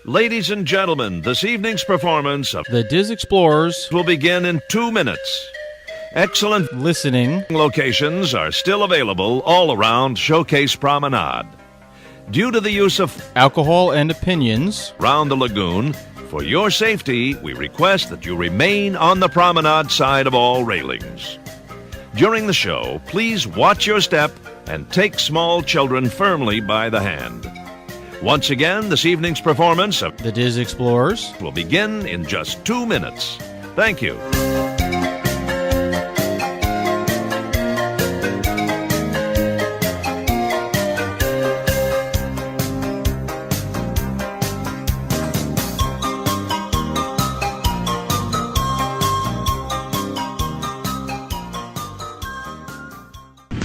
Ladies and gentlemen, this evening's performance of The Diz Explorers will begin in 2 minutes. Excellent listening locations are still available all around Showcase Promenade. Due to the use of alcohol and opinions. around the lagoon, for your safety, we request that you remain on the promenade side of all railings. During the show, please watch your step and take small children firmly by the hand. Once again, this evening's performance of The Diz Explorers will begin in just 2 minutes. Thank you.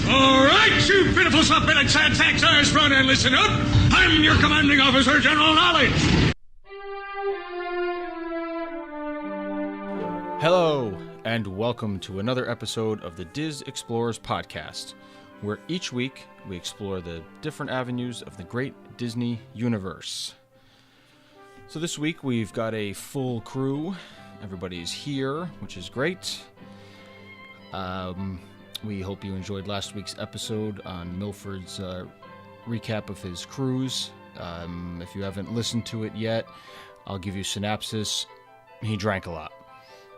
All right, you pitiful, soft-bellied, sad sacks, eyes, run and listen up. I'm your commanding officer, General Knowledge. Hello, and welcome to another episode of the Diz Explorers podcast, where each week we explore the different avenues of the great Disney universe. So this week we've got a full crew. Everybody's here, which is great. We hope you enjoyed last week's episode on Milford's recap of his cruise. If you haven't listened to it yet, I'll give you a synopsis. He drank a lot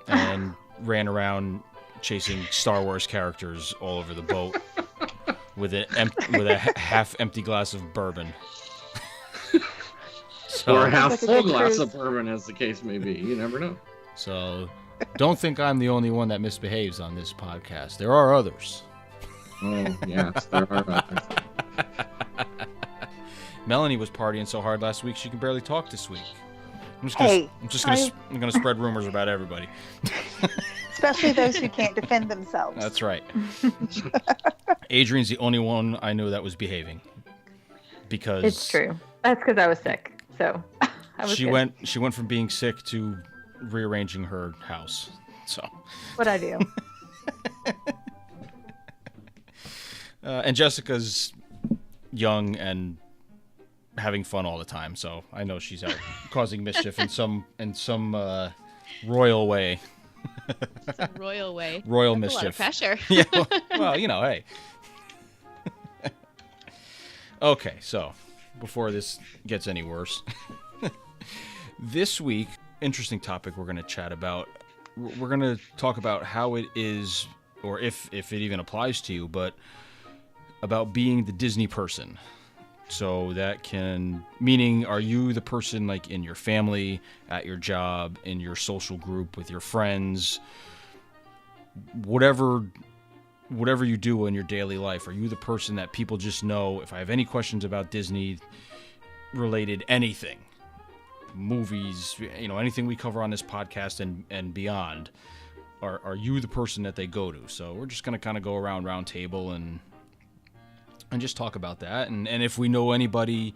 and ran around chasing Star Wars characters all over the boat with a half-empty glass of bourbon. Or a half-full glass of bourbon, as the case may be. You never know. So don't think I'm the only one that misbehaves on this podcast. There are others. Oh, yes, there are others. Melanie was partying so hard last week she can barely talk this week. I'm gonna spread rumors about everybody. Especially those who can't defend themselves. That's right. Adrianne's the only one I know that was behaving. Because it's true. That's because I was sick. So she went from being sick to rearranging her house. So what'd I do? And Jessica's young and having fun all the time, so I know she's out causing mischief in some royal way. Some royal way. Royal That's mischief. A lot of pressure. Yeah. Well, hey. Okay, so before this gets any worse, this week, interesting topic we're going to chat about. We're going to talk about how it is, or if it even applies to you, but about being the Disney person. So that meaning, are you the person like in your family, at your job, in your social group, with your friends, whatever you do in your daily life, are you the person that people just know, if I have any questions about Disney related anything, movies, anything we cover on this podcast and beyond, are you the person that they go to? So we're just going to kind of go around round table and just talk about that. And if we know anybody,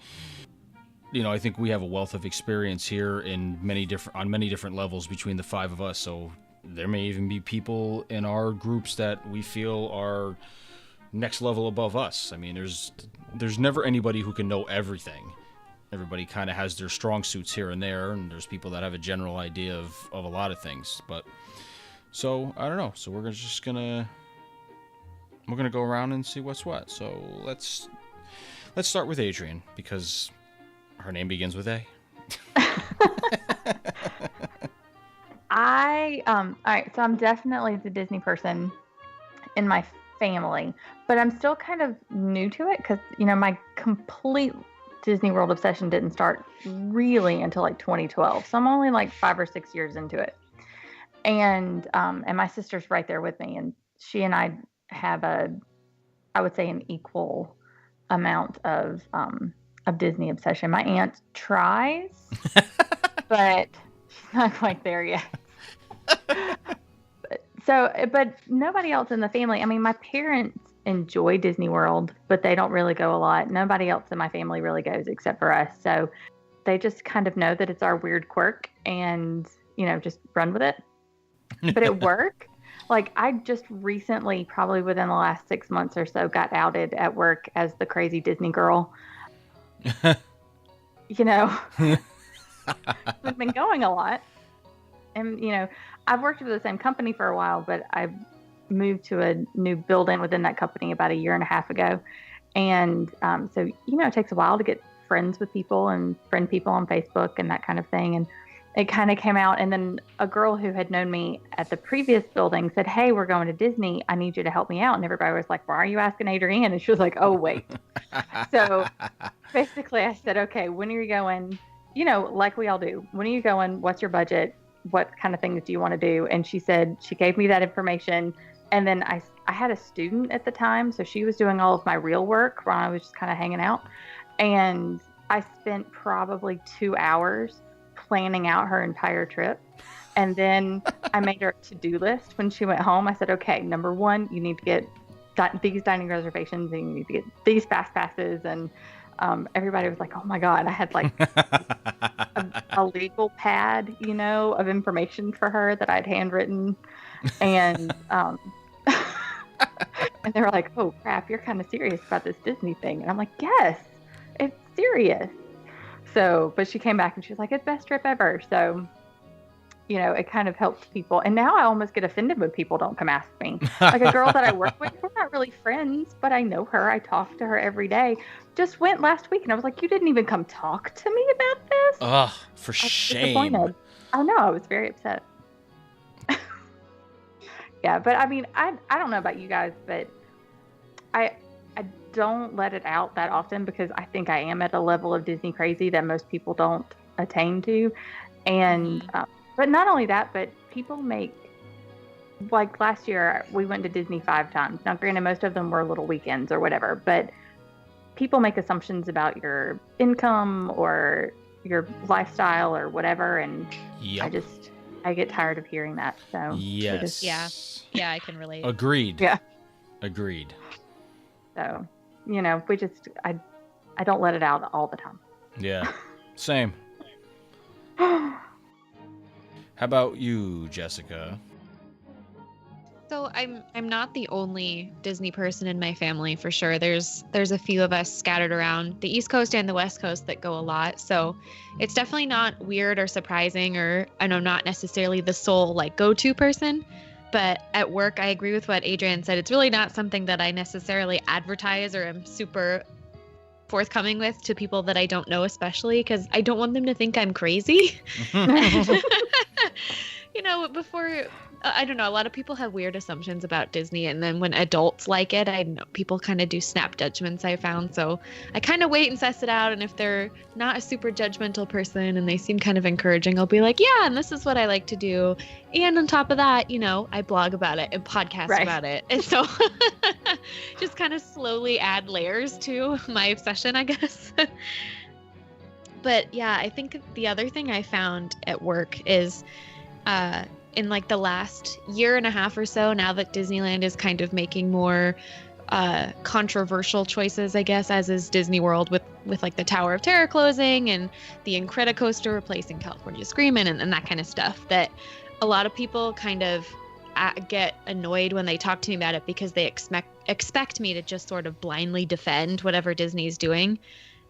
I think we have a wealth of experience here on many different levels between the five of us. So there may even be people in our groups that we feel are next level above us. I mean, there's never anybody who can know everything. Everybody kind of has their strong suits here and there, and there's people that have a general idea of a lot of things. But so I don't know. So we're gonna go around and see what's what. So let's start with Adrianne, because her name begins with A. All right, so I'm definitely the Disney person in my family, but I'm still kind of new to it because, my complete Disney World obsession didn't start really until like 2012. So I'm only like 5 or 6 years into it. And my sister's right there with me, and she and I have I would say an equal amount of Disney obsession. My aunt tries, but she's not quite there yet. But nobody else in the family. I mean, my parents enjoy Disney World, but they don't really go a lot. Nobody else in my family really goes except for us. So they just kind of know that it's our weird quirk and, just run with it. But at work, like I just recently, probably within the last 6 months or so, got outed at work as the crazy Disney girl. We've been going a lot. And, I've worked with the same company for a while, but I moved to a new building within that company about a year and a half ago. And so, it takes a while to get friends with people and friend people on Facebook and that kind of thing. And it kind of came out. And then a girl who had known me at the previous building said, "Hey, we're going to Disney. I need you to help me out." And everybody was like, "Why are you asking Adrianne?" And she was like, "Oh, wait." So basically I said, "Okay, when are you going?" Like we all do. "When are you going? What's your budget? What kind of things do you want to do?" And she said, she gave me that information. And then I had a student at the time, so she was doing all of my real work while I was just kind of hanging out. And I spent probably 2 hours planning out her entire trip. And then I made her a to-do list when she went home. I said, "Okay, number 1, you need to get these dining reservations, and you need to get these fast passes." And everybody was like, "Oh my God." I had like a legal pad, of information for her that I'd handwritten. And and they were like, "Oh crap, you're kind of serious about this Disney thing." And I'm like, "Yes, it's serious." So, but she came back and she was like, "It's best trip ever." So, it kind of helps people. And now I almost get offended when people don't come ask me. Like a girl that I work with, we're not really friends, but I know her. I talk to her every day. Just went last week and I was like, "You didn't even come talk to me about this?" Ugh, for shame. Oh no, I was very upset. Yeah, but I mean, I don't know about you guys, but I don't let it out that often because I think I am at a level of Disney crazy that most people don't attain to. And but not only that, but people make, like last year we went to Disney 5 times. Now granted, most of them were little weekends or whatever, but people make assumptions about your income or your lifestyle or whatever, and Yep. I get tired of hearing that. So Yes. Yeah, I can relate. Agreed. Yeah. Agreed. So, I don't let it out all the time. Yeah. Same. How about you, Jessica? So I'm not the only Disney person in my family for sure. There's a few of us scattered around the East Coast and the West Coast that go a lot. So it's definitely not weird or surprising, or I know not necessarily the sole go-to person. But at work, I agree with what Adrianne said. It's really not something that I necessarily advertise or am super forthcoming with to people that I don't know, especially because I don't want them to think I'm crazy. Before, I don't know, a lot of people have weird assumptions about Disney, and then when adults like it, I know people kind of do snap judgments, I found. So I kind of wait and suss it out, and if they're not a super judgmental person and they seem kind of encouraging, I'll be like, "Yeah, and this is what I like to do." And on top of that, I blog about it and podcast about it. And so just kind of slowly add layers to my obsession, I guess. But yeah, I think the other thing I found at work is in the last year and a half or so, now that Disneyland is kind of making more controversial choices, I guess, as is Disney World with the Tower of Terror closing and the Incredicoaster replacing California Screamin' and that kind of stuff, that a lot of people kind of get annoyed when they talk to me about it because they expect me to just sort of blindly defend whatever Disney's doing.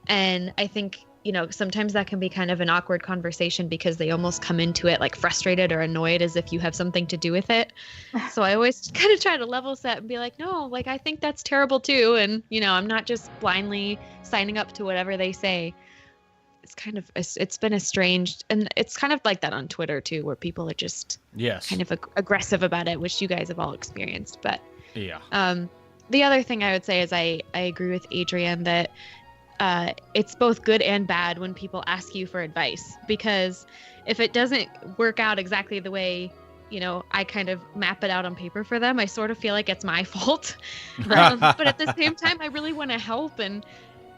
And I think sometimes that can be kind of an awkward conversation because they almost come into it frustrated or annoyed as if you have something to do with it. So I always kind of try to level set and be like, "No, I think that's terrible too." And, I'm not just blindly signing up to whatever they say. It's been a strange, and it's kind of like that on Twitter too, where people are just kind of aggressive about it, which you guys have all experienced. But yeah. The other thing I would say is I agree with Adrianne that it's both good and bad when people ask you for advice, because if it doesn't work out exactly the way, I kind of map it out on paper for them, I sort of feel like it's my fault. But at the same time, I really want to help, and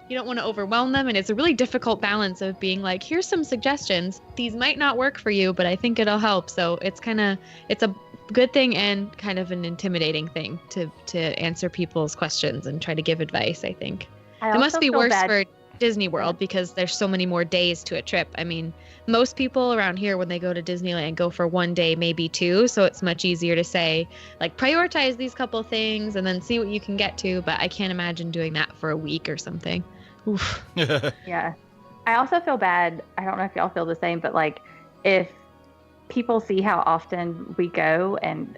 you don't want to overwhelm them. And it's a really difficult balance of being like, "Here's some suggestions. These might not work for you, but I think it'll help." So it's a good thing and kind of an intimidating thing to answer people's questions and try to give advice, I think. It must be worse for Disney World because there's so many more days to a trip. I mean, most people around here, when they go to Disneyland, go for 1 day, maybe 2. So it's much easier to say, prioritize these couple things and then see what you can get to. But I can't imagine doing that for a week or something. Oof. Yeah. I also feel bad. I don't know if y'all feel the same, but like if people see how often we go and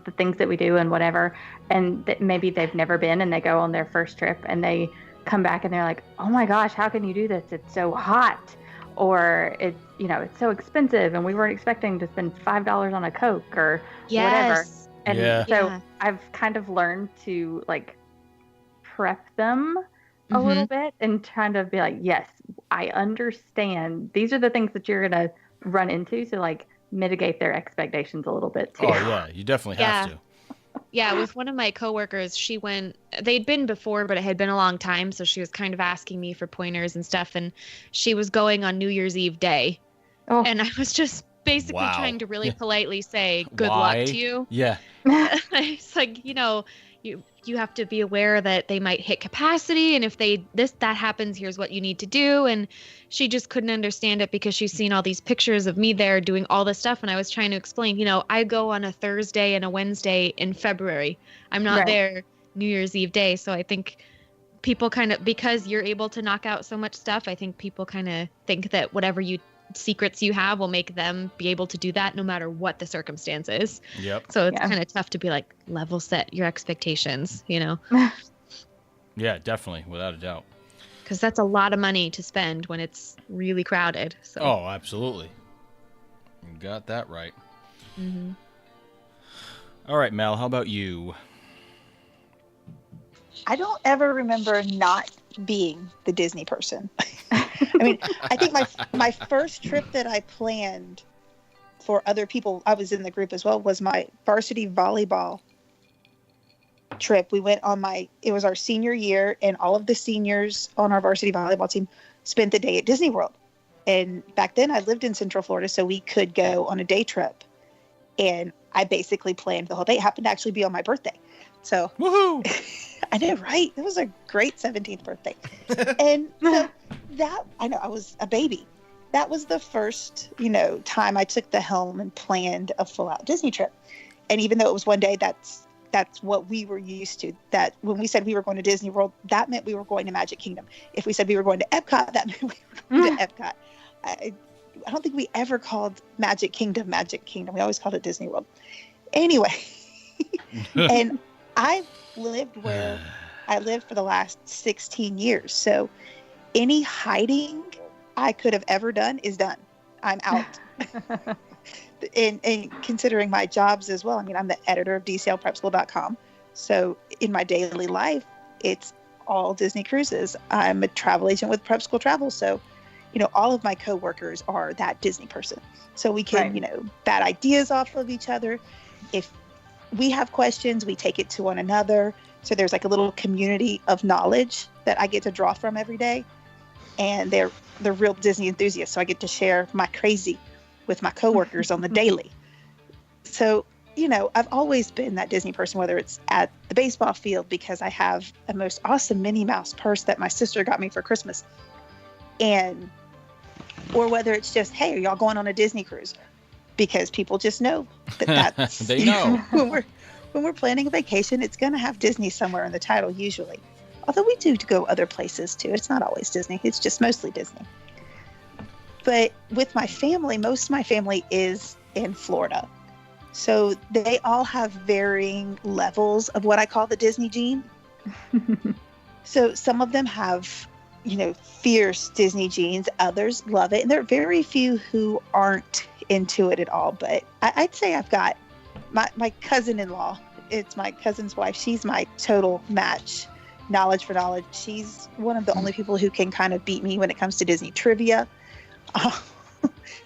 the things that we do and whatever, and that maybe they've never been and they go on their first trip and they come back and they're like, oh my gosh, how can you do this? It's so hot. Or it's, it's so expensive and we weren't expecting to spend $5 on a Coke or whatever. And so I've kind of learned to like prep them a little bit and trying to be like, yes, I understand. These are the things that you're going to run into. So like mitigate their expectations a little bit too. Oh yeah, you definitely have to. Yeah, with one of my coworkers, they'd been before, but it had been a long time. So she was kind of asking me for pointers and stuff. And she was going on New Year's Eve day. Oh. And I was just basically trying to really politely say, good luck to you. Yeah. It's like, you have to be aware that they might hit capacity. And if that happens, here's what you need to do. And she just couldn't understand it because she's seen all these pictures of me there doing all this stuff. And I was trying to explain, I go on a Thursday and a Wednesday in February. I'm not there New Year's Eve day. So I think people kind of, because you're able to knock out so much stuff, I think people kind of think that whatever secrets you have will make them be able to do that no matter what the circumstance is. Yep. So it's kind of tough to be like, level set your expectations, Yeah, definitely, without a doubt. Because that's a lot of money to spend when it's really crowded. So. Oh, absolutely. You got that right. Mm-hmm. All right, Mel, how about you? I don't ever remember not being the Disney person. I mean, I think my first trip that I planned for other people, I was in the group as well, was my varsity volleyball trip. We went on it was our senior year, and all of the seniors on our varsity volleyball team spent the day at Disney World. And back then I lived in Central Florida, so we could go on a day trip. And I basically planned the whole day. It happened to actually be on my birthday. So woohoo! I know, right? It was a great 17th birthday. And so I know I was a baby. That was the first, time I took the helm and planned a full out Disney trip. And even though it was one day, that's what we were used to. That when we said we were going to Disney World, that meant we were going to Magic Kingdom. If we said we were going to Epcot, that meant we were going to Epcot. I don't think we ever called Magic Kingdom. We always called it Disney World. Anyway, and I've lived where I lived for the last 16 years. So any hiding I could have ever done is done. I'm out. And considering my jobs as well, I mean, I'm the editor of DCLPrepSchool.com. So in my daily life, it's all Disney cruises. I'm a travel agent with Prep School Travel. So, all of my coworkers are that Disney person. So we can, bat ideas off of each other. If we have questions, we take it to one another. So there's like a little community of knowledge that I get to draw from every day. And they're real Disney enthusiasts. So I get to share my crazy with my coworkers on the daily. So, I've always been that Disney person, whether it's at the baseball field because I have a most awesome Minnie Mouse purse that my sister got me for Christmas. Or whether it's just, hey, are y'all going on a Disney cruise? Because people just know that's they know. when we're planning a vacation, it's going to have Disney somewhere in the title usually. Although we do go other places too. It's not always Disney. It's just mostly Disney. But with my family, most of my family is in Florida. So they all have varying levels of what I call the Disney gene. So some of them have, fierce Disney genes. Others love it. And there are very few who aren't into it at all. But I'd say I've got my cousin-in-law. It's my cousin's wife. She's my total match. Knowledge for knowledge. She's one of the only people who can kind of beat me when it comes to Disney trivia.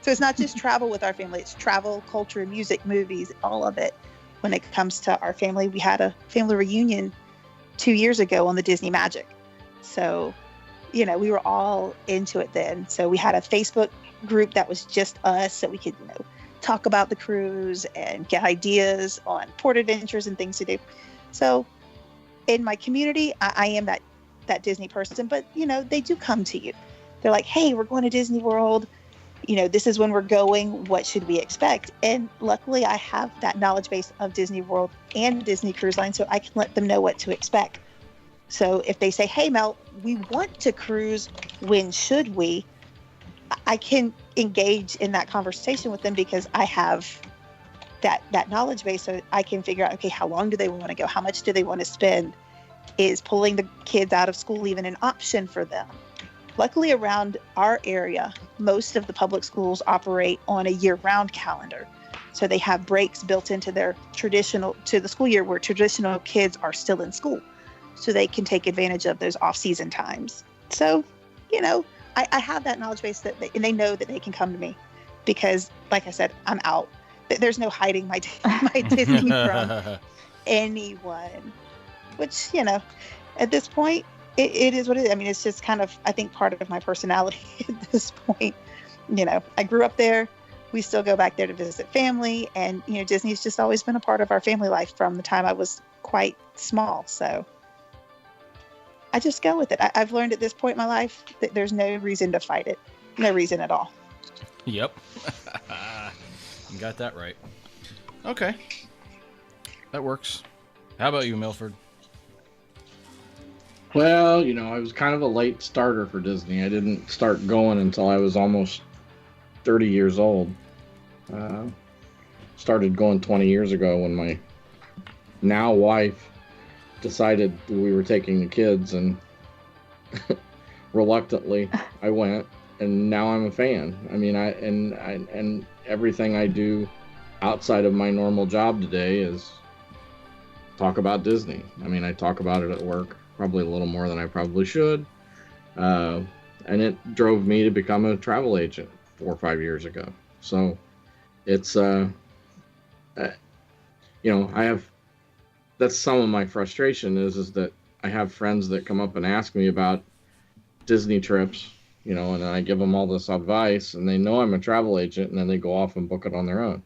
So it's not just travel with our family. It's travel, culture, music, movies, all of it. When it comes to our family, we had a family reunion 2 years ago on the Disney Magic. So, we were all into it then. So we had a Facebook group that was just us so we could, talk about the cruise and get ideas on port adventures and things to do. So in my community, I am that Disney person, but they do come to you. They're like, hey, we're going to Disney World. This is when we're going. What should we expect? And luckily I have that knowledge base of Disney World and Disney Cruise Line, so I can let them know what to expect. So if they say, hey, Mel, we want to cruise, when should we? I can engage in that conversation with them because I have that knowledge base, so I can figure out, okay, how long do they want to go? How much do they want to spend? Is pulling the kids out of school even an option for them? Luckily, around our area, most of the public schools operate on a year-round calendar. So they have breaks built into their to the school year where traditional kids are still in school. So they can take advantage of those off-season times. So, I have that knowledge base and they know that they can come to me because, like I said, I'm out. There's no hiding my Disney from anyone, which, at this point, it is what it is. I mean, it's just kind of, I think, part of my personality at this point. I grew up there. We still go back there to visit family. And, Disney's just always been a part of our family life from the time I was quite small. So I just go with it. I've learned at this point in my life that there's no reason to fight it. No reason at all. Yep. You got that right. Okay. That works. How about you, Milford? Well, I was kind of a late starter for Disney. I didn't start going until I was almost 30 years old. Started going 20 years ago when my now wife decided we were taking the kids, and reluctantly I went, and now I'm a fan. I mean, and everything I do outside of my normal job today is talk about Disney. I mean, I talk about it at work probably a little more than I probably should. And it drove me to become a travel agent 4 or 5 years ago. So it's, I have, that's some of my frustration is that I have friends that come up and ask me about Disney trips, and I give them all this advice, and they know I'm a travel agent, and then they go off and book it on their own.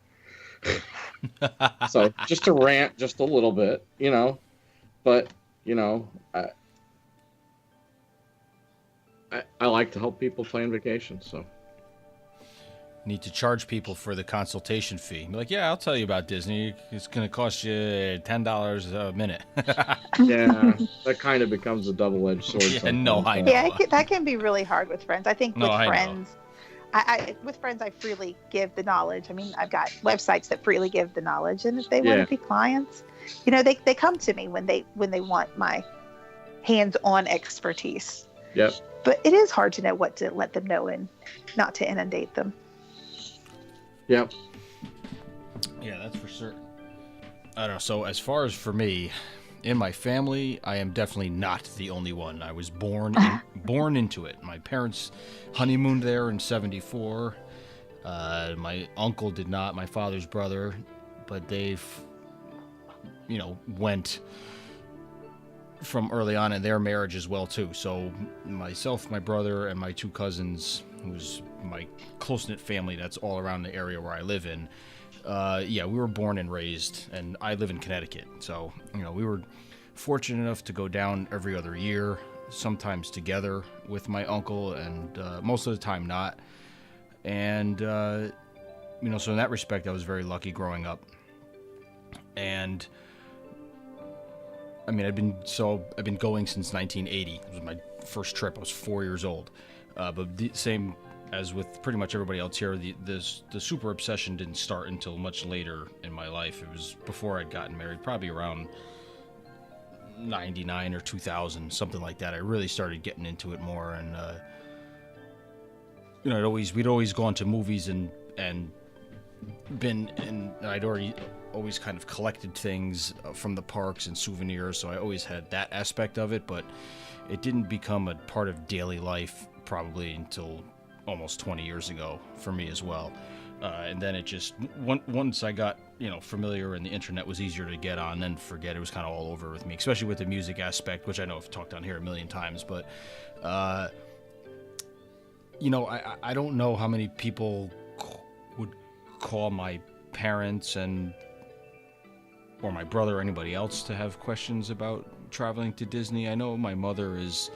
So just to rant just a little bit, but, I like to help people plan vacations, so. Need to charge people for the consultation fee. Be like, yeah, I'll tell you about Disney. It's going to cost you $10 a minute. Yeah, that kind of becomes a double-edged sword. Yeah, no, I know. Yeah, that can be really hard with friends. I think with friends, with friends, I freely give the knowledge. I mean, I've got websites that freely give the knowledge, and if they want to be clients, they come to me when they want my hands-on expertise. Yep. But it is hard to know what to let them know and not to inundate them. Yep. Yeah, that's for certain. I don't know. So as far as for me, in my family, I am definitely not the only one. I was born into it. My parents honeymooned there in '74. My uncle did not, my father's brother, but they've, went from early on in their marriage as well too. So myself, my brother, and my 2 cousins, who's my close-knit family that's all around the area where I live in, we were born and raised, and I live in Connecticut. So, we were fortunate enough to go down every other year, sometimes together with my uncle, and most of the time not. And, so in that respect, I was very lucky growing up. And I mean, I've been going since 1980. It was my first trip. I was 4 years old. But the same as with pretty much everybody else here, the super obsession didn't start until much later in my life. It was before I'd gotten married, probably around 99 or 2000, something like that. I really started getting into it more, and we'd always gone to movies and I'd always kind of collected things from the parks and souvenirs, so I always had that aspect of it, but it didn't become a part of daily life probably until almost 20 years ago for me as well. And then it just, once I got, familiar and the internet was easier to get on, then forget, it was kind of all over with me, especially with the music aspect, which I know I've talked on here a million times, but, I don't know how many people would call my parents or my brother or anybody else to have questions about traveling to Disney. I know my mother's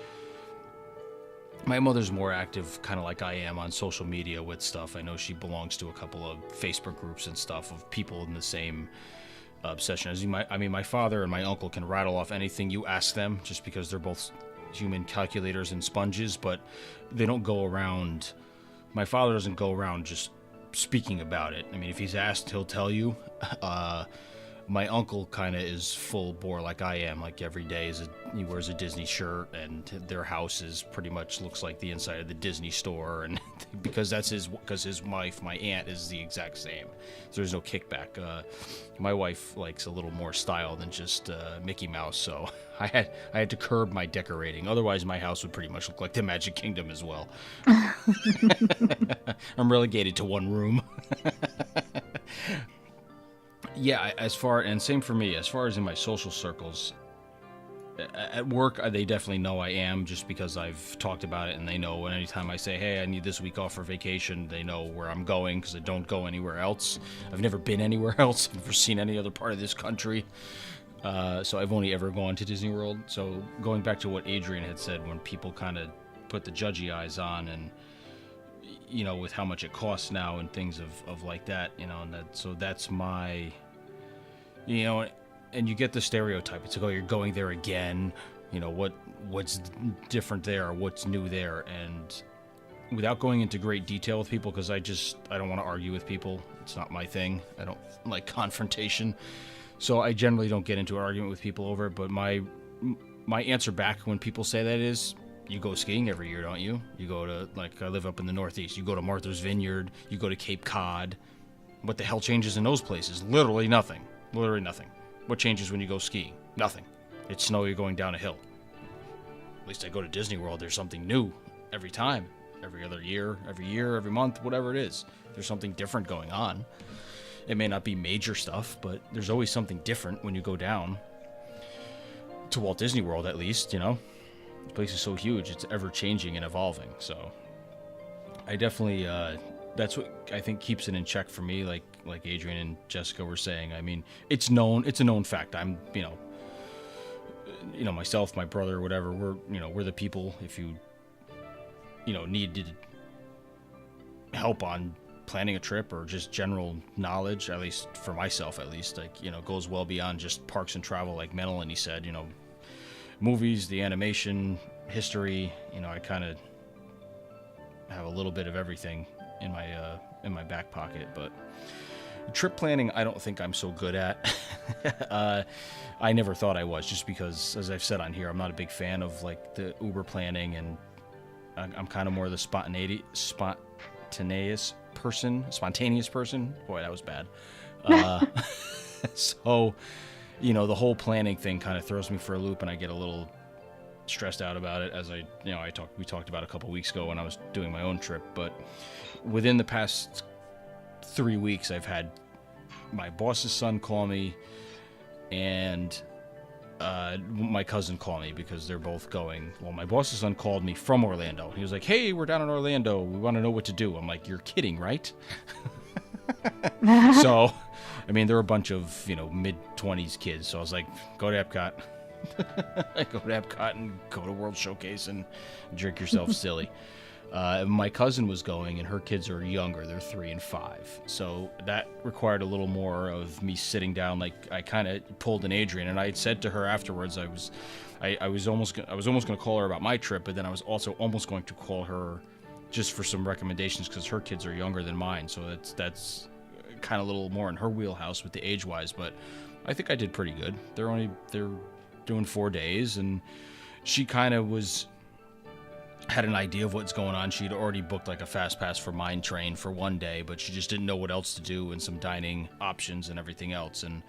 more active, kind of like I am, on social media with stuff. I know she belongs to a couple of Facebook groups and stuff of people in the same obsession as you might. I mean, my father and my uncle can rattle off anything you ask them just because they're both human calculators and sponges, but they don't go around my father doesn't go around just speaking about it. I mean, if he's asked, he'll tell you. My uncle kind of is full bore like I am. Like every day he wears a Disney shirt, and their house is pretty much looks like the inside of the Disney store. And because his wife, my aunt, is the exact same. So there's no kickback. My wife likes a little more style than just Mickey Mouse. So I had to curb my decorating. Otherwise, my house would pretty much look like the Magic Kingdom as well. I'm relegated to one room. Yeah, and same for me, as far as in my social circles, at work, they definitely know I am, just because I've talked about it, and they know. And anytime I say, hey, I need this week off for vacation, they know where I'm going, because I don't go anywhere else. I've never been anywhere else. I've never seen any other part of this country. So I've only ever gone to Disney World. So going back to what Adrianne had said, when people kind of put the judgy eyes on, and with how much it costs now and things of like that, and that's my, and you get the stereotype. It's like, oh, you're going there again. What's different there? What's new there? And without going into great detail with people, because I don't want to argue with people. It's not my thing. I don't like confrontation. So I generally don't get into an argument with people over it. But my answer back when people say that is, you go skiing every year, don't you? You go to, like, I live up in the Northeast. You go to Martha's Vineyard. You go to Cape Cod. What the hell changes in those places? Literally nothing. Literally nothing. What changes when you go skiing? Nothing. It's snow, you're going down a hill. At least I go to Disney World, there's something new every time. Every other year, every month, whatever it is. There's something different going on. It may not be major stuff, but there's always something different when you go down to Walt Disney World, at least, The place is so huge, it's ever-changing and evolving, so I definitely, that's what I think keeps it in check for me, like Adrianne and Jessica were saying. I mean, it's a known fact. I'm, myself, my brother, whatever, we're the people, if you needed help on planning a trip or just general knowledge, at least for myself, goes well beyond just parks and travel, like Melanie said, movies, the animation, history, I kind of have a little bit of everything in my back pocket. But trip planning, I don't think I'm so good at. I never thought I was, just because, as I've said on here, I'm not a big fan of like the Uber planning, and I'm kind of more the spontaneous person. Boy, that was bad. So, the whole planning thing kind of throws me for a loop, and I get a little stressed out about it, as we talked about a couple weeks ago when I was doing my own trip. But within the past 3 weeks, I've had my boss's son call me, and my cousin call me, because they're both going. Well, my boss's son called me from Orlando. He was like, hey, we're down in Orlando. We want to know what to do. I'm like, you're kidding, right? So, I mean, they're a bunch of, mid-20s kids. So I was like, go to Epcot. Go to Epcot and go to World Showcase and drink yourself silly. My cousin was going, and her kids are younger. They're 3 and 5. So that required a little more of me sitting down. Like, I kind of pulled an Adrianne, and I had said to her afterwards, I was almost going to call her about my trip, but then I was also almost going to call her just for some recommendations, because her kids are younger than mine. So that's kind of a little more in her wheelhouse with the age-wise. But I think I did pretty good. They're doing 4 days, and she kind of had an idea of what's going on. She'd already booked like a fast pass for Mine Train for 1 day, but she just didn't know what else to do, and some dining options and everything else. And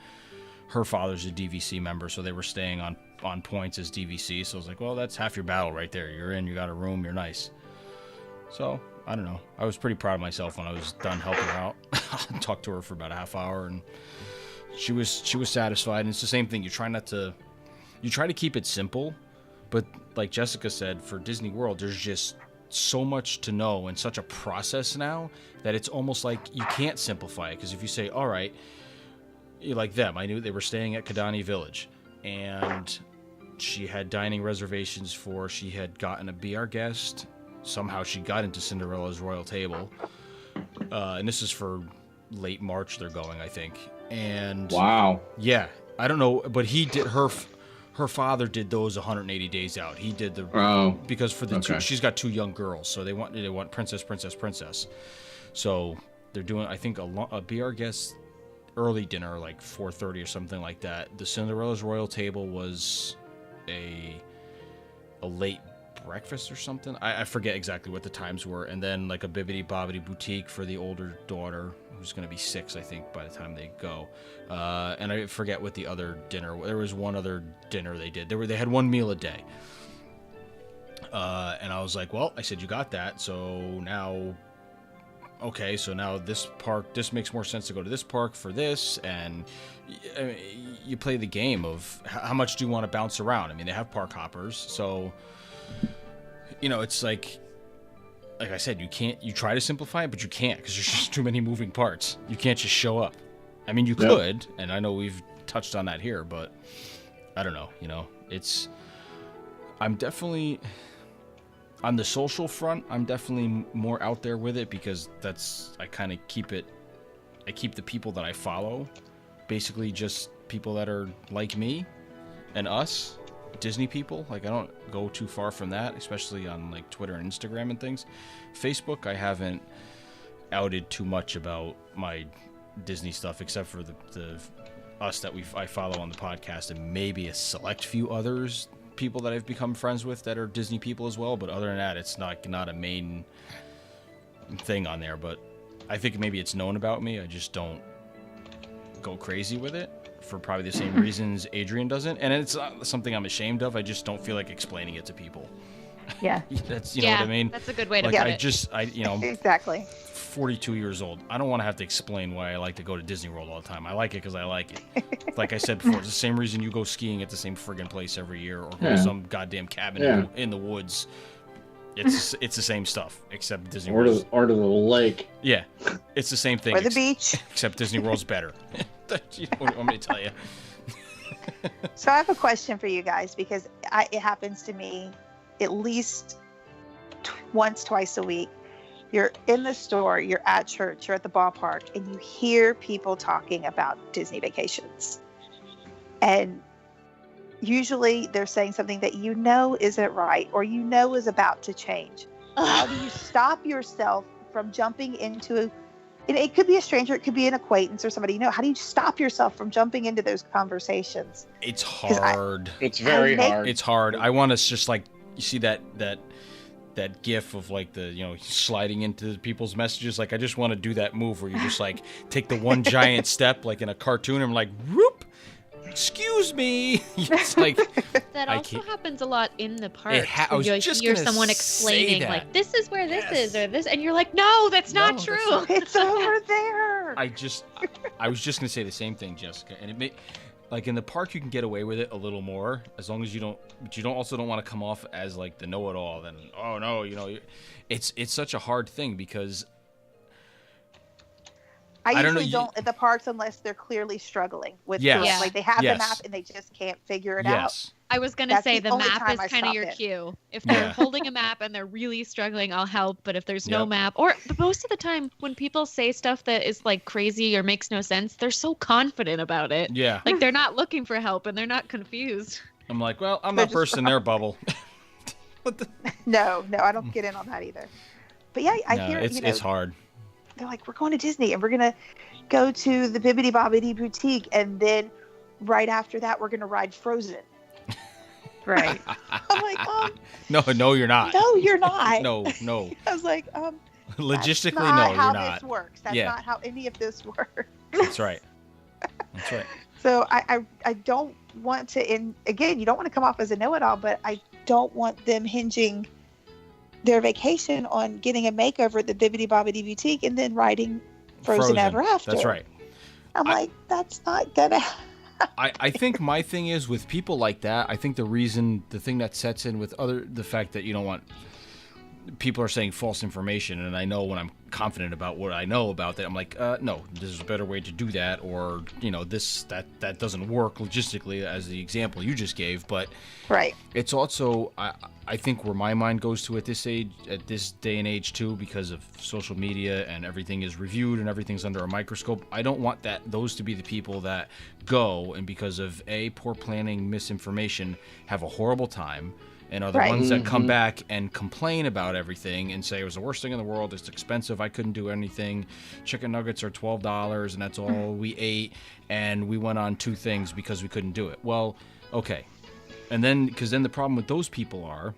her father's a DVC member, so they were staying on points as DVC. So I was like, well, that's half your battle right there. You're in, you got a room, you're nice. So I don't know. I was pretty proud of myself when I was done helping her out. I talked to her for about a half hour, and she was satisfied. And it's the same thing. You try to keep it simple, but like Jessica said, for Disney World, there's just so much to know and such a process now that it's almost like you can't simplify it. Because if you say, all right, like them, I knew they were staying at Kidani Village, and she had dining reservations she had gotten a Be Our Guest. Somehow she got into Cinderella's Royal Table. And this is for late March they're going, I think. And wow. Yeah, I don't know, but he did her her father did those 180 days out. He did the because for the two, she's got 2 young girls, so they want princess. So they're doing, I think, a Be Our Guest early dinner, like 4:30 or something like that. The Cinderella's royal table was a late breakfast or something. I forget exactly what the times were. And then like a Bibbidi Bobbidi Boutique for the older daughter, who's going to be 6, I think, by the time they go. And I forget what the other dinner. There was one other dinner they did. They had 1 meal a day. And I was like, well, I said, you got that. So now, okay, so now this makes more sense to go to this park for this. And you play the game of how much do you want to bounce around? I mean, they have park hoppers. So, it's like I said, you try to simplify it, but you can't because there's just too many moving parts. You can't just show up. I mean, you could, and I know we've touched on that here, but I don't know, I'm definitely, on the social front, I'm definitely more out there with it because I keep the people that I follow, basically just people that are like me and us, Disney people. Like, I don't go too far from that, especially on like Twitter and Instagram and things. Facebook, I haven't outed too much about my Disney stuff, except for the us that I follow on the podcast, and maybe a select few others, people that I've become friends with that are Disney people as well. But other than that, it's not a main thing on there. But I think maybe it's known about me. I just don't go crazy with it for probably the same reasons Adrianne doesn't. And it's not something I'm ashamed of. I just don't feel like explaining it to people. Yeah. That's, know what I mean? That's a good way to like, put it. Exactly. 42 years old. I don't want to have to explain why I like to go to Disney World all the time. I like it because I like it. Like I said before, it's the same reason you go skiing at the same friggin' place every year, or go to some goddamn cabin in the woods. It's the same stuff, except Disney World. Or to the lake. Yeah, it's the same thing. Or the beach. Except Disney World's better. You know what you want me to tell you? So I have a question for you guys, because it happens to me at least once, twice a week. You're in the store, you're at church, you're at the ballpark, and you hear people talking about Disney vacations. And usually they're saying something that isn't right, or is about to change. How do you stop yourself from jumping into it could be a stranger, it could be an acquaintance or somebody how do you stop yourself from jumping into those conversations? It's hard. It's very hard. It's hard. I want to just like, you see that gif of like the sliding into people's messages. Like, I just want to do that move where you just like take the one giant step like in a cartoon, and I'm like, whoop, excuse me. It's like that also happens a lot in the park. I was just hear someone explaining like, this is where this is, or this, and you're like, no, that's not true. It's over there. I was just gonna say the same thing, Jessica, and it may. Like, in the park, you can get away with it a little more, as long as you don't also don't want to come off as like the know-it-all. Then, oh no, it's such a hard thing because I usually don't at the parks unless they're clearly struggling with like they have the map and they just can't figure it out. I was going to say the map is kind of your cue. If they're holding a map and they're really struggling, I'll help. But if there's no map, or most of the time when people say stuff that is like crazy or makes no sense, they're so confident about it. Yeah. Like they're not looking for help and they're not confused. I'm like, well, I'm not bursting their bubble. No, I don't get in on that either. But yeah, I hear it's hard. They're like, we're going to Disney and we're going to go to the Bibbidi Bobbidi Boutique, and then right after that we're going to ride Frozen. Right. I'm like, no, you're not. No, you're not. No. I was like, logistically, that's not you're how not. This works. That's not how any of this works. That's right. So I don't want to, again, you don't want to come off as a know-it-all, but I don't want them hinging their vacation on getting a makeover at the Bibbidi Bobbidi Boutique and then riding Frozen Ever After. That's right. I'm like, that's not gonna. I think my thing is with people like that. I think the thing that sets in with the fact that you don't want people are saying false information, and I know when I'm confident about what I know about that, I'm like, no, there's a better way to do that, or that doesn't work logistically, as the example you just gave. But Right. it's also I think where my mind goes to at this day and age too, because of social media and everything is reviewed and everything's under a microscope. I don't want those to be the people that go and because of poor planning, misinformation, have a horrible time. And are the Right. ones that come back and complain about everything and say it was the worst thing in the world. It's expensive. I couldn't do anything. Chicken nuggets are $12, and that's all we ate. And we went on 2 things because we couldn't do it. Well, okay. And then, because then the problem with those people are,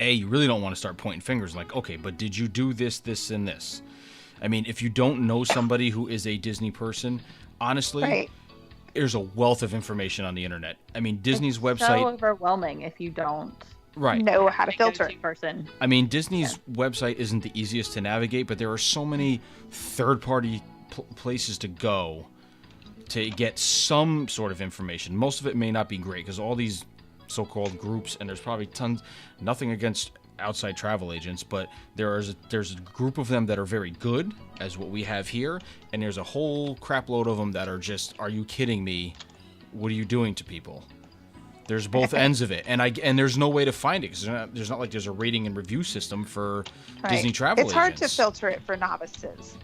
you really don't want to start pointing fingers like, okay, but did you do this, this, and this? I mean, if you don't know somebody who is a Disney person, honestly, Right. there's a wealth of information on the internet. I mean, Disney's website. So overwhelming if you don't know how to filter go-to it. person. I mean, Disney's website isn't the easiest to navigate, but there are so many third-party places to go to get some sort of information. Most of it may not be great because all these so-called groups, and there's probably tons, nothing against outside travel agents, but there's a group of them that are very good, as what we have here, and there's a whole crap load of them that are just, are you kidding me? What are you doing to people? There's both ends of it, and there's no way to find it because there's not like there's a rating and review system for Disney travel It's hard to agents. filter it for novices.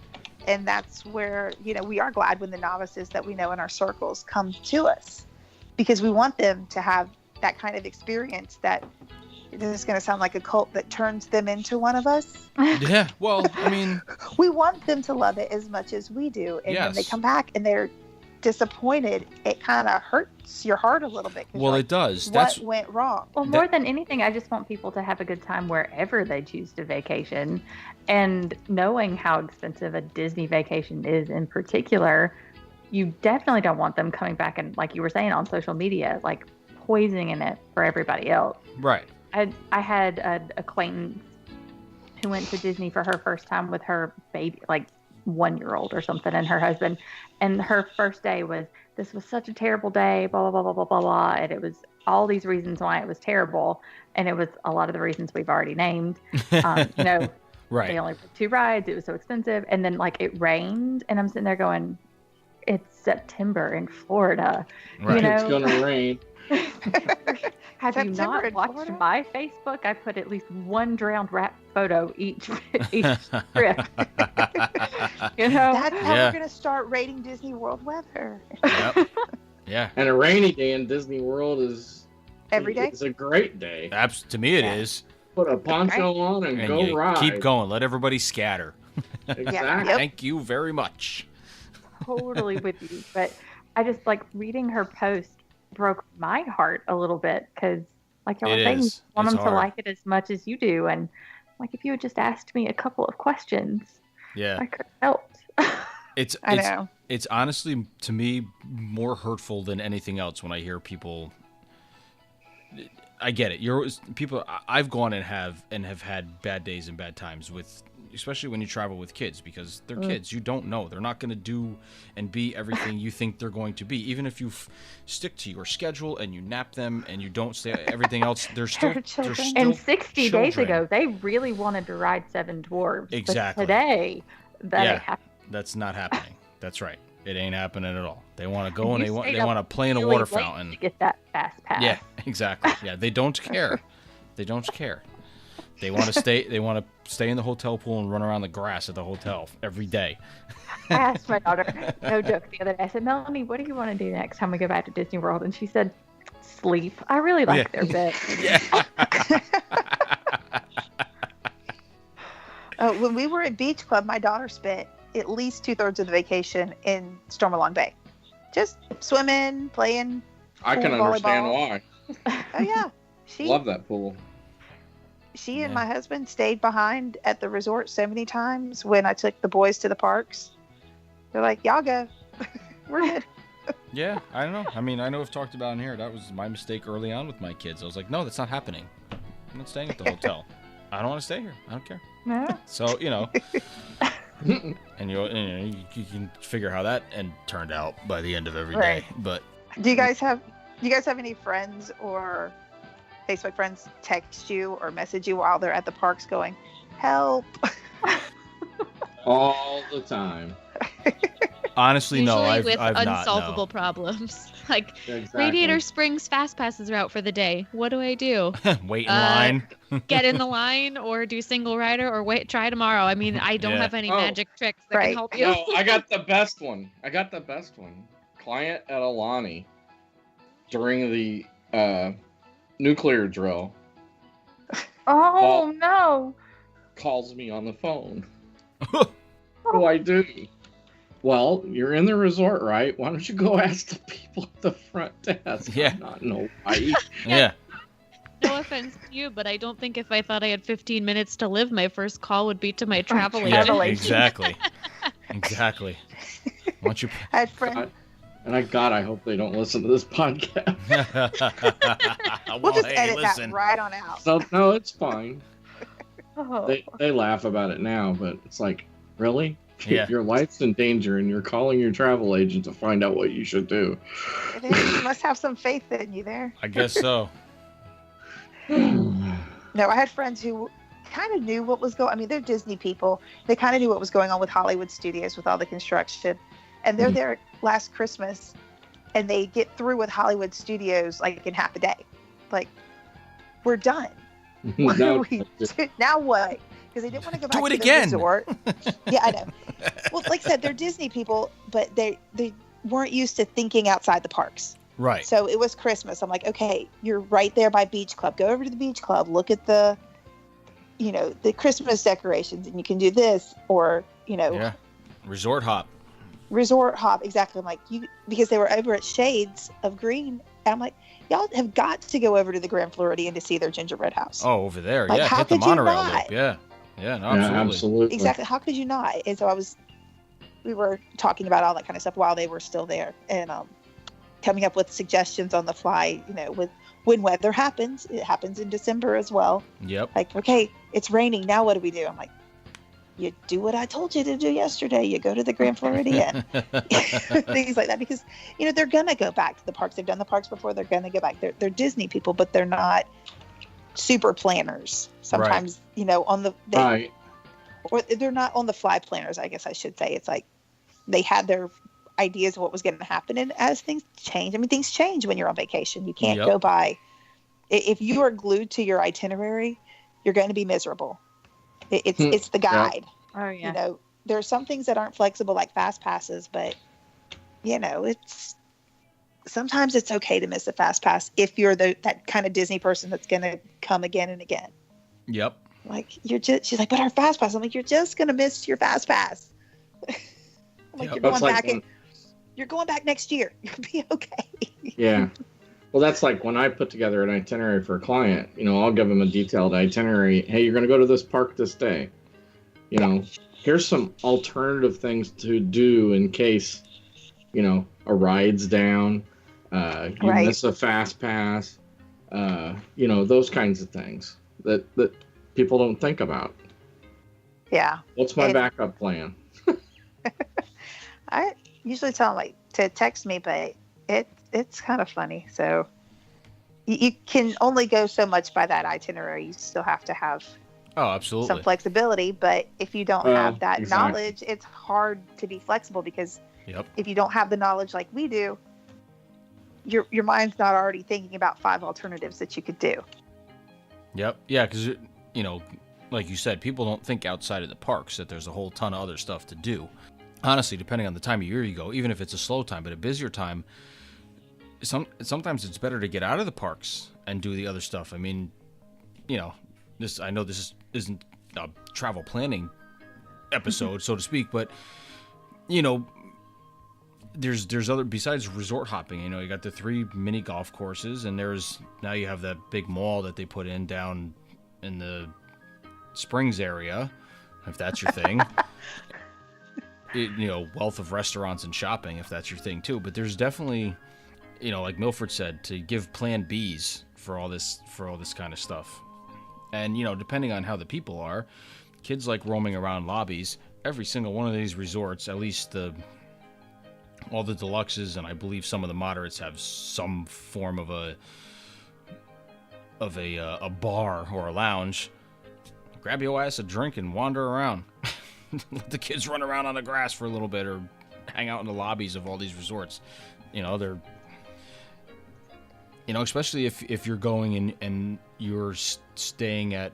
And that's where, we are glad when the novices that we know in our circles come to us because we want them to have that kind of experience that this is going to sound like a cult that turns them into one of us. Yeah, well, I mean, We want them to love it as much as we do. And when they Yes. come back and they're disappointed, it kind of hurts your heart a little bit. 'Cause well, you're it does. like, That's what went wrong? Well, more than anything, I just want people to have a good time wherever they choose to vacation. And knowing how expensive a Disney vacation is in particular, you definitely don't want them coming back and, like you were saying, on social media, like poisoning it for everybody else. right. I had an acquaintance who went to Disney for her first time with her baby, like 1-year-old or something, and her husband. And her first day was, this was such a terrible day, blah, blah, blah, blah, blah, blah. And it was all these reasons why it was terrible. And it was a lot of the reasons we've already named. Right. They only booked 2 rides. It was so expensive. And then, like, it rained. And I'm sitting there going, it's September in Florida. Right. It's gonna rain. Have you September not in watched Florida? my Facebook? I put at least one drowned rat photo each trip. That's how Yeah. we're going to start rating Disney World weather. Yep. Yeah. And a rainy day in Disney World is Every day? It's a great day. To me, it Yeah. is. Put a poncho on and go you ride. keep going. Let everybody scatter. Exactly. Yep. Thank you very much. Totally with you. But I just, like, reading her post broke my heart a little bit because, like y'all It were saying, you is. want It's them to hard. like it as much as you do. And, like, if you had just asked me a couple of questions, Yeah. I could have helped. I know. It's honestly, to me, more hurtful than anything else when I hear people. I get it. I've gone and have had bad days and bad times with, especially when you travel with kids, because they're kids. You don't know. They're not going to do and be everything you think they're going to be. Even if you stick to your schedule and you nap them and you don't stay everything else, they're still children. And 60 days children. ago, they really wanted to ride 7 Dwarves. Exactly. But today, that Yeah. ain't happening. That's not happening. That's right. It ain't happening at all. They want to go and You they stayed want to up play in a really water late fountain. to get that fast pass. Yeah, exactly. Yeah, they don't care. They don't care. They want to stay. They want to stay in the hotel pool and run around the grass at the hotel every day. I asked my daughter, no joke, the other day, I said, Melanie, what do you want to do next time we go back to Disney World? And she said, sleep. I really like their bed. Yeah. When we were at Beach Club, my daughter spent at least 2/3 of the vacation in Stormalong Bay. Just swimming, playing. I can Pool understand volleyball. why. Oh, yeah. Love that pool. She and Yeah. my husband stayed behind at the resort so many times when I took the boys to the parks. They're like, y'all go. We're good. Yeah, I don't know. I mean, I know I've talked about in here. That was my mistake early on with my kids. I was like, no, that's not happening. I'm not staying at the hotel. I don't want to stay here. I don't care. No. So, and you can figure how that turned out by the end of every day. Right. But Do you guys have any friends or Facebook friends text you or message you while they're at the parks going, help. All the time. Honestly, no, Usually I've with not. unsolvable No. problems. Like, Exactly. Radiator Springs fast passes are out for the day. What do I do? Wait in line. Get in the line or do single rider or wait, try tomorrow. I mean, I don't Yeah. have any Oh, magic tricks that right. can help you. No, I got the best one. Client at Alani during the nuclear drill Oh no. calls me on the phone. What do I do? Well, you're in the resort, right? Why don't you go ask the people at the front desk? Yeah. I'm not in Hawaii. Yeah. No offense to you, but I don't think if I thought I had 15 minutes to live, my first call would be to my travel Yeah. agent. Exactly. Exactly. Why don't you? I had friends. And I hope they don't listen to this podcast. We'll just hey, edit listen. that right on out. So, no, it's fine. Oh. They laugh about it now, but it's like, really? Yeah. Your life's in danger and you're calling your travel agent to find out what you should do. It is. You must have some faith in you there. I guess so. No, I had friends who kind of knew what was going. I mean, they're Disney people. They kind of knew what was going on with Hollywood Studios with all the construction, and they're there last Christmas, and they get through with Hollywood Studios like in half a day. Like, we're done. What No, are we now? What? Because they didn't want to go back Do it to again. the resort. Yeah, I know. Well, like I said, they're Disney people, but they weren't used to thinking outside the parks. Right. So it was Christmas. I'm like, okay, you're right there by Beach Club. Go over to the Beach Club. Look at the Christmas decorations, and you can do this, or Yeah. Resort hop. resort hop. Exactly. I'm like, because they were over at Shades of Green. And I'm like, y'all have got to go over to the Grand Floridian to see their gingerbread house. Oh, over there. Like, Yeah. how Hit the could you monorail not? loop. Yeah. Yeah. No, Yeah, absolutely. absolutely. Exactly. How could you not? And so we were talking about all that kind of stuff while they were still there, and coming up with suggestions on the fly. With when weather happens, it happens in December as well. Yep. Like, okay, it's raining. Now what do we do? I'm like, you do what I told you to do yesterday. You go to the Grand Floridian. Things like that, because they're gonna go back to the parks. They've done the parks before. They're gonna go back. They're Disney people, but they're not super planners. Sometimes on the Right. or they're not on the fly planners. I guess I should say. It's like they had their ideas of what was going to happen, and as things change, I mean, things change when you're on vacation. You can't Yep. go by. If you are glued to your itinerary, you're going to be miserable. It's the guide. Oh yeah. There are some things that aren't flexible, like fast passes, but it's sometimes it's okay to miss a fast pass if you're that kind of Disney person that's going to come again and again. Yep. Like, she's like, but our fast pass. I'm like, you're just going to miss your fast pass. I'm like, Yep. you're That's going like back you're going back next year. You'll be okay. Yeah. Well, that's like when I put together an itinerary for a client, I'll give them a detailed itinerary. Hey, you're going to go to this park this day. Here's some alternative things to do in case, a ride's down, you Right. miss a fast pass, those kinds of things that people don't think about. Yeah. What's my And- backup plan? I usually tell them like to text me, but it's kind of funny. So you can only go so much by that itinerary. You still have to have Oh, absolutely. some flexibility. But if you don't Well, have that exactly. knowledge, it's hard to be flexible, because Yep. if you don't have the knowledge like we do, your mind's not already thinking about 5 alternatives that you could do. Yep. Yeah, because like you said, people don't think outside of the parks that there's a whole ton of other stuff to do. Honestly, depending on the time of year you go, even if it's a slow time, but a busier time, sometimes it's better to get out of the parks and do the other stuff. I mean, I know this isn't a travel planning episode, so to speak, but there's other, besides resort hopping. You got the 3 mini golf courses, and now you have that big mall that they put in down in the Springs area, if that's your thing. Wealth of restaurants and shopping, if that's your thing too. But there's definitely, like Milford said, to give plan Bs for all this kind of stuff. And depending on how the people are, kids like roaming around lobbies. Every single one of these resorts, at least all the deluxes, and I believe some of the moderates, have some form of a bar or a lounge, grab your ass a drink and wander around. Let the kids run around on the grass for a little bit, or hang out in the lobbies of all these resorts. Especially if you're going and you're staying at,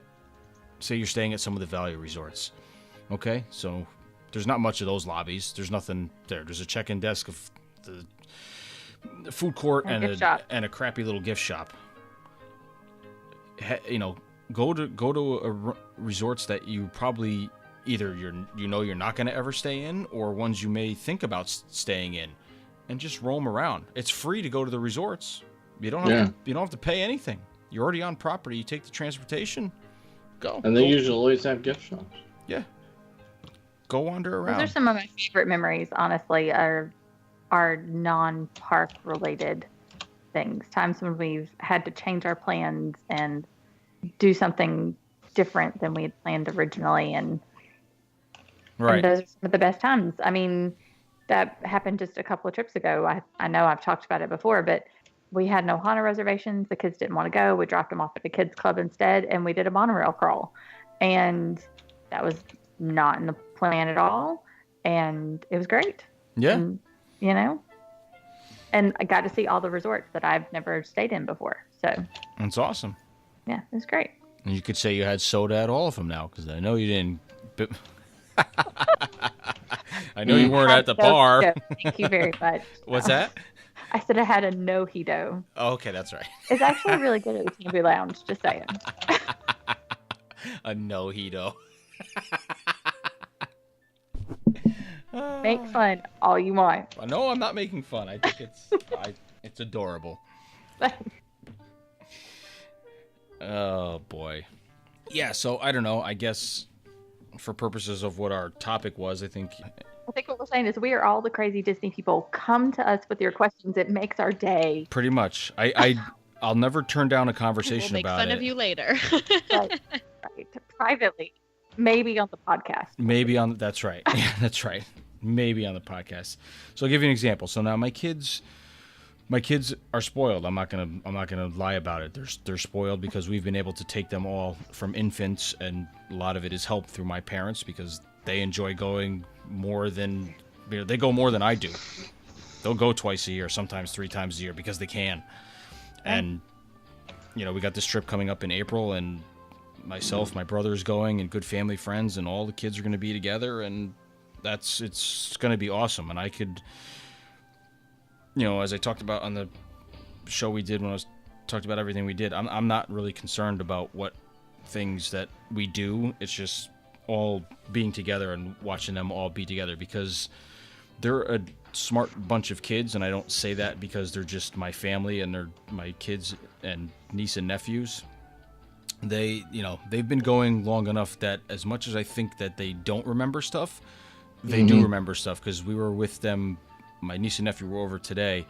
say you're staying at some of the value resorts. Okay, so there's not much of those lobbies. There's nothing there. There's a check-in desk, of the food court, and a crappy little gift shop. Go to resorts that you probably either you're not going to ever stay in, or ones you may think about staying in, and just roam around. It's free to go to the resorts. You don't have to pay anything. You're already on property. You take the transportation. Go. And they usually always have gift shops. Yeah. Go wander around. Those are some of my favorite memories, honestly, are non-park related things. Times when we've had to change our plans and do something different than we had planned originally, and those are some of the best times. I mean, that happened just a couple of trips ago. I know I've talked about it before, but we had no Hana reservations. The kids didn't want to go. We dropped them off at the kids club instead, and we did a monorail crawl, and that was not in the plan at all, and it was great. Yeah. And, and I got to see all the resorts that I've never stayed in before. So that's awesome. Yeah, it was great. And you could say you had soda at all of them now, because I know you didn't. I know you weren't at the bar. Thank you very much. What's that? I said I had a no-hito. Oh, okay, that's right. It's actually really good at the Tambu Lounge, just saying. A no-hito. Make fun all you want. No, I'm not making fun. I think it's adorable. Oh, boy. Yeah, so I don't know. I guess for purposes of what our topic was, I think what we're saying is we are all the crazy Disney people. Come to us with your questions. It makes our day. Pretty much. I'll never turn down a conversation we'll make about fun it. of you later. Right. Privately. Maybe on the podcast. That's right. Yeah, that's right. Maybe on the podcast. So I'll give you an example. So now my kids are spoiled. I'm not gonna lie about it. They're spoiled because we've been able to take them all from infants, and a lot of it is helped through my parents because they enjoy going more than they go more than I do. They'll go twice a year, sometimes 3 times a year because they can. And we got this trip coming up in April, and myself, my brother's going, and good family friends, and all the kids are going to be together, and it's going to be awesome. And I could, as I talked about on the show we did when I talked about everything we did, I'm not really concerned about what things that we do. It's just all being together and watching them all be together, because they're a smart bunch of kids, and I don't say that because they're just my family and they're my kids and niece and nephews. They've been going long enough that as much as I think that they don't remember stuff, they do remember stuff, because we were with them. My niece and nephew were over today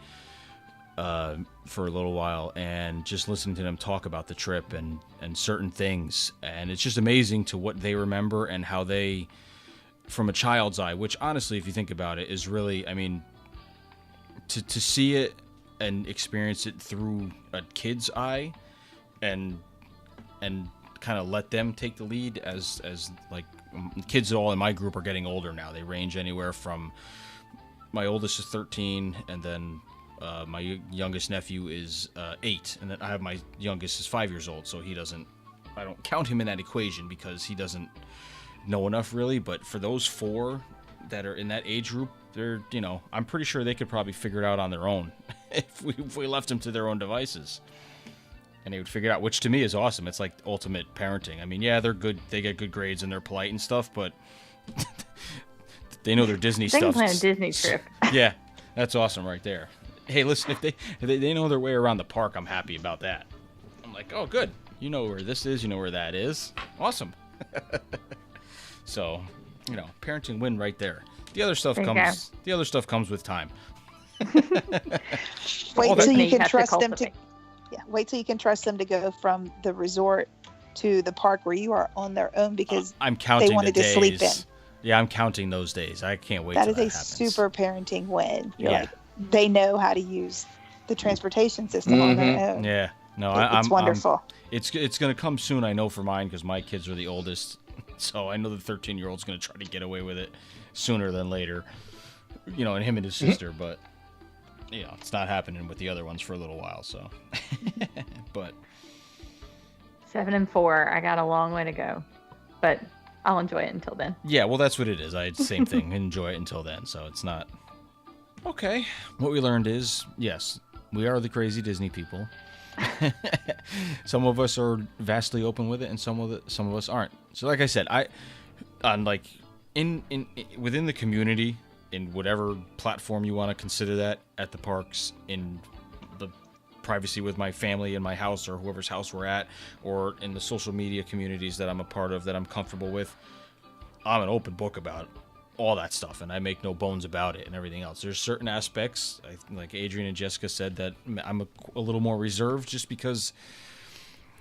for a little while, and just listening to them talk about the trip and certain things. And it's just amazing to what they remember and how they, from a child's eye, which honestly, if you think about it, is really, to see it and experience it through a kid's eye and kind of let them take the lead as like kids all in my group are getting older now. They range anywhere from, my oldest is 13, and then my youngest nephew is 8, and then I have my youngest is 5 years old, so I don't count him in that equation because he doesn't know enough really. But for those 4 that are in that age group, they're, I'm pretty sure they could probably figure it out on their own if we left them to their own devices. And they would figure it out, which to me is awesome. It's like ultimate parenting. They're good. They get good grades and they're polite and stuff, but they know their Disney stuff. They can plan a Disney trip. Yeah, that's awesome right there. Hey, listen, if they know their way around the park, I'm happy about that. I'm like, oh, good. You know where this is. You know where that is. Awesome. So, parenting win right there. The other stuff comes. The other stuff comes with time. Wait till you can trust them to. Yeah, wait till you can trust them to go from the resort to the park where you are on their own, because I'm counting they wanted the to sleep in. Yeah, I'm counting those days. I can't wait. That till is that a happens. super parenting win. You're like, they know how to use the transportation system on their own. Yeah, No, It's wonderful. It's going to come soon, I know, for mine, because my kids are the oldest. So I know the 13-year-old's going to try to get away with it sooner than later. You know, and him and his sister, but you know, it's not happening with the other ones for a little while. So, but 7 and 4. I got a long way to go, but I'll enjoy it until then. yeah, well, that's what it is. Same thing. Enjoy it until then. So it's not okay. What we learned is, yes, we are the crazy Disney people. Some of us are vastly open with it, and some of us aren't. So, like I said, within the community, in whatever platform you want to consider that, at the parks, in the privacy with my family in my house or whoever's house we're at, or in the social media communities that I'm a part of that I'm comfortable with, I'm an open book about all that stuff, and I make no bones about it and everything else. There's certain aspects, like Adrianne and Jessica said, that I'm a little more reserved, just because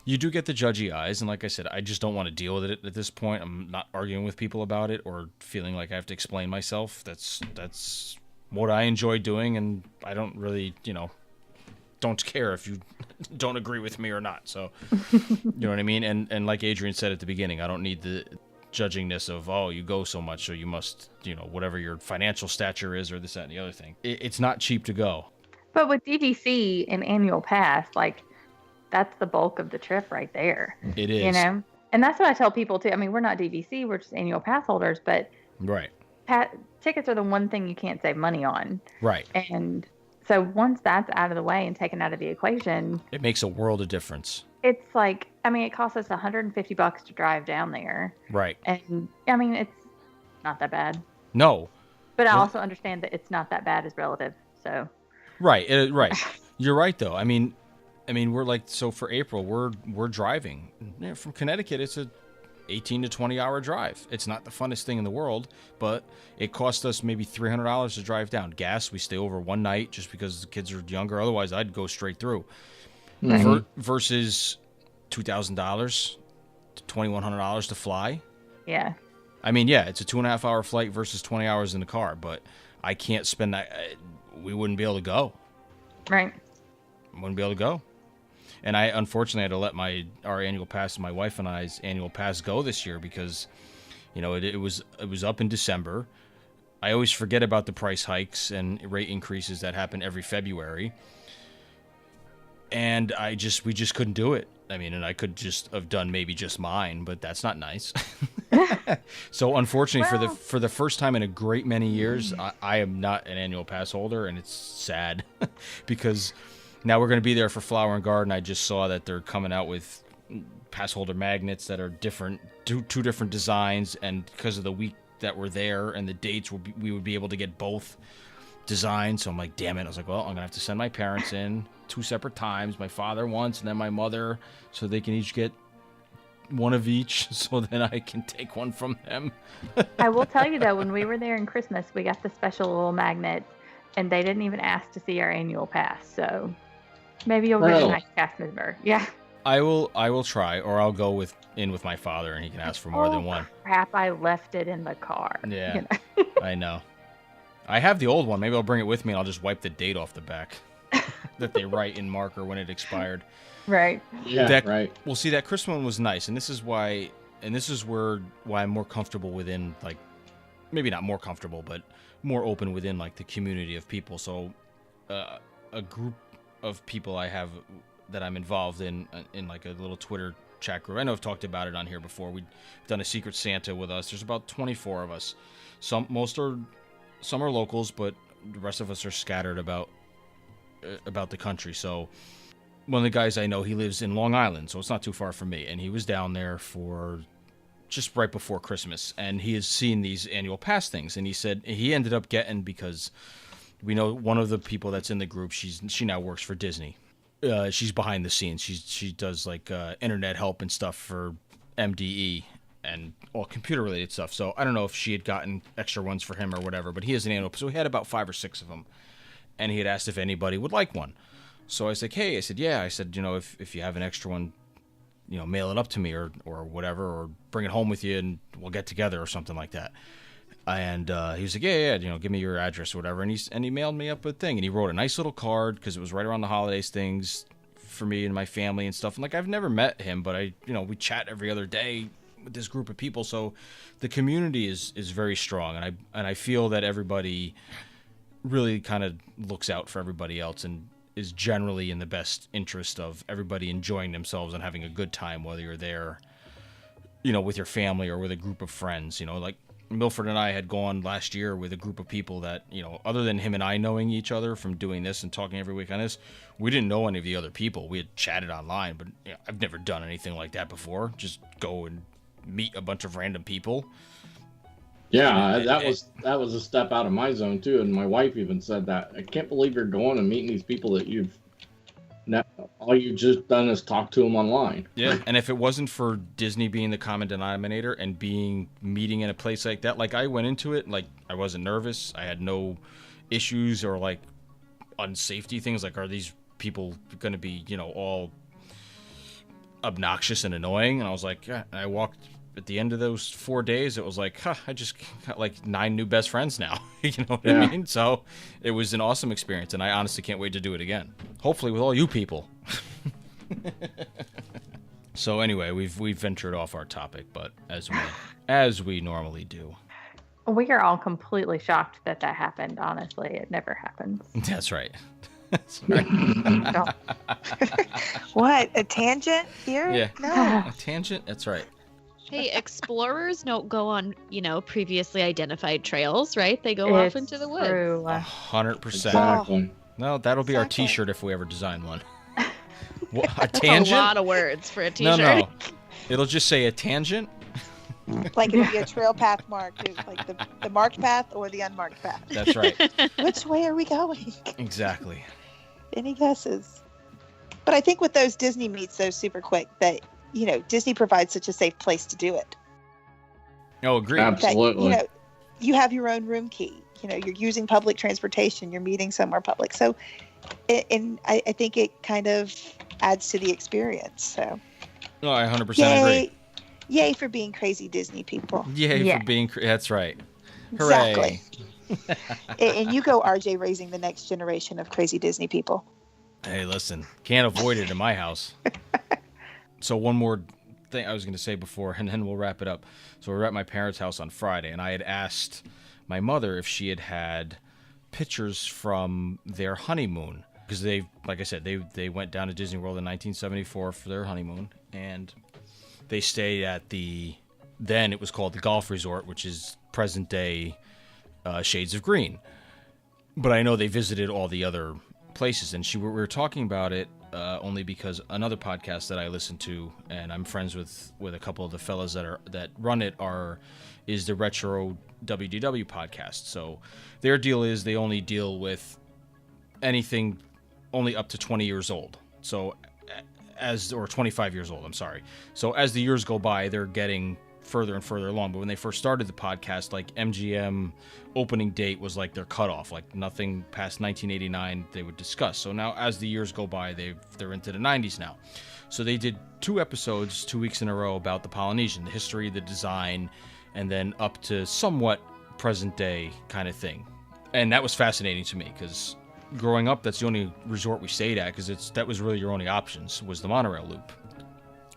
you do get the judgy eyes, and like I said, I just don't want to deal with it at this point. I'm not arguing with people about it or feeling like I have to explain myself. That's what I enjoy doing, and I don't really, don't care if you don't agree with me or not. So, you know what I mean? And like Adrianne said at the beginning, I don't need the judgingness of, oh, you go so much, so you must, whatever your financial stature is, or this, that, and the other thing. It's not cheap to go. But with DVC and annual pass, like, that's the bulk of the trip right there. It is. And that's what I tell people too. I mean, we're not DVC, we're just annual pass holders, but right. Tickets are the one thing you can't save money on. Right. And so once that's out of the way and taken out of the equation, it makes a world of difference. It's like, I mean, it costs us $150 to drive down there. Right. And I mean, it's not that bad. No. But I also understand that it's not that bad as relative. So. Right. Right. You're right, though. I mean, we're like, so for April, we're driving from Connecticut. It's a 18 to 20 hour drive. It's not the funnest thing in the world, but it cost us maybe $300 to drive down. Gas, we stay over one night just because the kids are younger. Otherwise, I'd go straight through. Mm-hmm. Versus $2,000 to $2,100 to fly. Yeah. I mean, yeah, it's a 2.5 hour flight versus 20 hours in the car, but I can't spend that. We wouldn't be able to go. Right. Wouldn't be able to go. And I unfortunately had to let our annual pass, my wife and I's annual pass, go this year because, it was up in December. I always forget about the price hikes and rate increases that happen every February. And we just couldn't do it. I mean, and I could just have done maybe just mine, but that's not nice. So unfortunately, for the first time in a great many years, I am not an annual pass holder, and it's sad because now we're going to be there for Flower and Garden. I just saw that they're coming out with pass holder magnets that are different, two different designs, and because of the week that we're there and the dates, we would be able to get both designs. So I'm like, damn it. I was like, well, I'm going to have to send my parents in 2 separate times, my father once and then my mother, so they can each get one of each, so then I can take one from them. I will tell you, though, when we were there in Christmas, we got the special little magnets, and they didn't even ask to see our annual pass. So maybe you'll get a nice cast member. Yeah. I will try, or I'll go with my father, and he can ask for more than one. Crap, I left it in the car. Yeah, I know. I have the old one. Maybe I'll bring it with me, and I'll just wipe the date off the back that they write in marker when it expired. Right. Yeah, right. Well, see, that Christmas one was nice, and this is why I'm more comfortable within, like, maybe not more comfortable, but more open within, like, the community of people. So, a group of people I have that I'm involved in like a little Twitter chat group. I know I've talked about it on here before. We've done a Secret Santa with us. There's about 24 of us. Some are locals, but the rest of us are scattered about the country. So one of the guys I know, he lives in Long Island, so it's not too far from me, and he was down there for just right before Christmas, and he has seen these annual pass things, and he said he ended up getting, because we know one of the people that's in the group, she now works for Disney. She's behind the scenes. She does like internet help and stuff for MDE and all computer related stuff. So I don't know if she had gotten extra ones for him or whatever, but he has an annual. So he had about 5 or 6 of them, and he had asked if anybody would like one. So I was like, hey, I said, yeah. I said, if you have an extra one, mail it up to me or whatever, or bring it home with you and we'll get together or something like that. And he was like, yeah, give me your address or whatever. And he mailed me up a thing, and he wrote a nice little card because it was right around the holidays things for me and my family and stuff. And like, I've never met him, but we chat every other day with this group of people. So the community is very strong. And I feel that everybody really kind of looks out for everybody else and is generally in the best interest of everybody enjoying themselves and having a good time, whether you're there, with your family or with a group of friends. Like Milford and I had gone last year with a group of people that, other than him and I knowing each other from doing this and talking every week on this, we didn't know any of the other people. We had chatted online, but I've never done anything like that before. Just go and meet a bunch of random people. Yeah, that was a step out of my zone too, and my wife even said that. I can't believe you're going and meeting these people that all you've just done is talk to them online. Yeah, and if it wasn't for Disney being the common denominator and meeting in a place like that, like I went into it, like I wasn't nervous, I had no issues or like unsafety things, like are these people going to be, all obnoxious and annoying? And I was like, yeah, and I walked. At the end of those 4 days, it was like, I just got like 9 new best friends now. You know what I mean? So it was an awesome experience, and I honestly can't wait to do it again. Hopefully with all you people. So anyway, we've ventured off our topic, but as we normally do. We are all completely shocked that happened. Honestly, it never happens. That's right. That's right. What, a tangent here? Yeah. No. A tangent? That's right. Hey, explorers don't go on, previously identified trails, right? They go off into the woods. True. 100%. Exactly. No, that'll be our Exactly. T-shirt if we ever design one. What, a That's tangent? a lot of words for a t-shirt. No. It'll just say a tangent. Like it'll be a trail path marked, like the marked path or the unmarked path. That's right. Which way are we going? Exactly. Any guesses? But I think with those Disney meets, those super quick, that Disney provides such a safe place to do it. Oh, agreed. Absolutely. That, you have your own room key. You're using public transportation. You're meeting somewhere public. So, and I think it kind of adds to the experience. So, No, I 100% agree. Yay for being crazy Disney people. Yay Yeah. for being... That's right. Hooray. Exactly. And you go, RJ, raising the next generation of crazy Disney people. Hey, listen. Can't avoid it in my house. So one more thing I was going to say before, and then we'll wrap it up. So we were at my parents' house on Friday, and I had asked my mother if she had pictures from their honeymoon. Because like I said, they went down to Disney World in 1974 for their honeymoon, and they stayed at then it was called the Golf Resort, which is present day Shades of Green. But I know they visited all the other places, and we were talking about it only because another podcast that I listen to, and I'm friends with a couple of the fellas that run it, is the Retro WDW podcast. So their deal is they only deal with anything only up to 20 years old. So or 25 years old, I'm sorry. So as the years go by, they're getting further and further along. But when they first started the podcast, like MGM opening date was like their cutoff, like nothing past 1989 they would discuss. So now as the years go by, they're into the 90s now. So they did 2 episodes 2 weeks in a row about the Polynesian, the history, the design, and then up to somewhat present day kind of thing. And that was fascinating to me because growing up, that's the only resort we stayed at, because that was really your only options, was the monorail loop,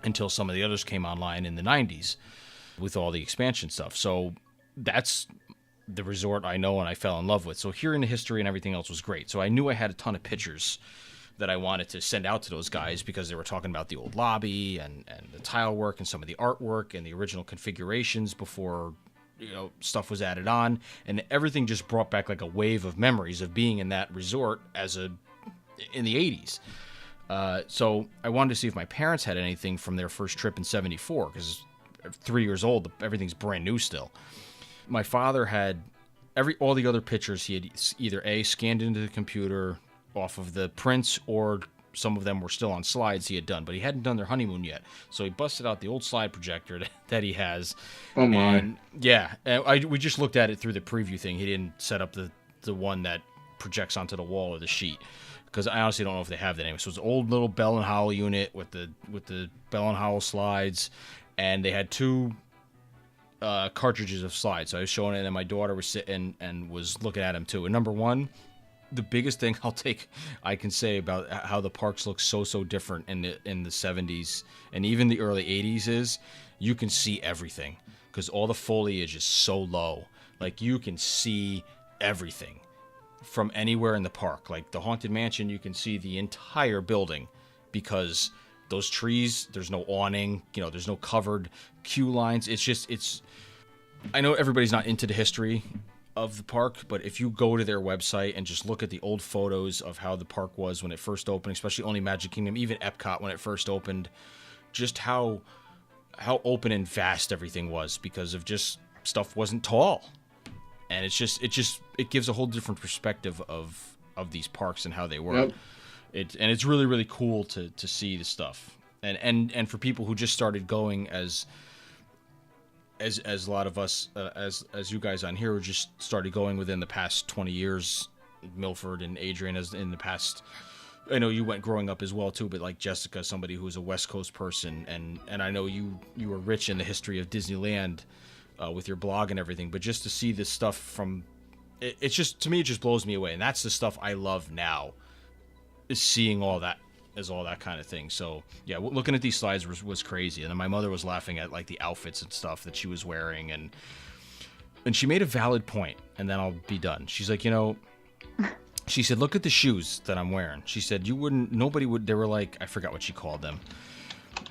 until some of the others came online in the 90s with all the expansion stuff. So that's the resort I know and I fell in love with. So hearing the history and everything else was great. So I knew I had a ton of pictures that I wanted to send out to those guys, because they were talking about the old lobby and the tile work and some of the artwork and the original configurations before stuff was added on, and everything just brought back like a wave of memories of being in that resort in the 80s. So I wanted to see if my parents had anything from their first trip in 74, because 3 years old, everything's brand new still. My father had all the other pictures he had either scanned into the computer off of the prints, or some of them were still on slides he had done, but he hadn't done their honeymoon yet. So he busted out the old slide projector that he has. Oh my. And yeah, we just looked at it through the preview thing. He didn't set up the one that projects onto the wall or the sheet, because I honestly don't know if they have that anyway. So it's an old little Bell and Howell unit with the Bell and Howell slides, and they had 2 cartridges of slides. So I was showing it, and my daughter was sitting and was looking at them too. And number one, the biggest thing I can say about how the parks look so different in the 70s and even the early 80s is you can see everything because all the foliage is so low. Like you can see everything from anywhere in the park. Like the Haunted Mansion, you can see the entire building because those trees, there's no awning, there's no covered queue lines. I know everybody's not into the history of the park, but if you go to their website and just look at the old photos of how the park was when it first opened, especially only Magic Kingdom, even Epcot when it first opened, just how open and vast everything was because of just stuff wasn't tall. And it gives a whole different perspective of these parks and how they were. Yep. It's really, really cool to see the stuff. And for people who just started going as a lot of us, as you guys on here, who just started going within the past 20 years, Milford and Adrianne, as in the past, I know you went growing up as well too, but like Jessica, somebody who's a West Coast person, and I know you were rich in the history of Disneyland with your blog and everything, but just to see this stuff from, it's just, to me, it just blows me away, and that's the stuff I love now, is seeing all that kind of thing. So yeah, looking at these slides was crazy. And then my mother was laughing at like the outfits and stuff that she was wearing, and she made a valid point, and then I'll be done. She's like, she said, look at the shoes that I'm wearing. She said, nobody would, they were like, I forgot what she called them.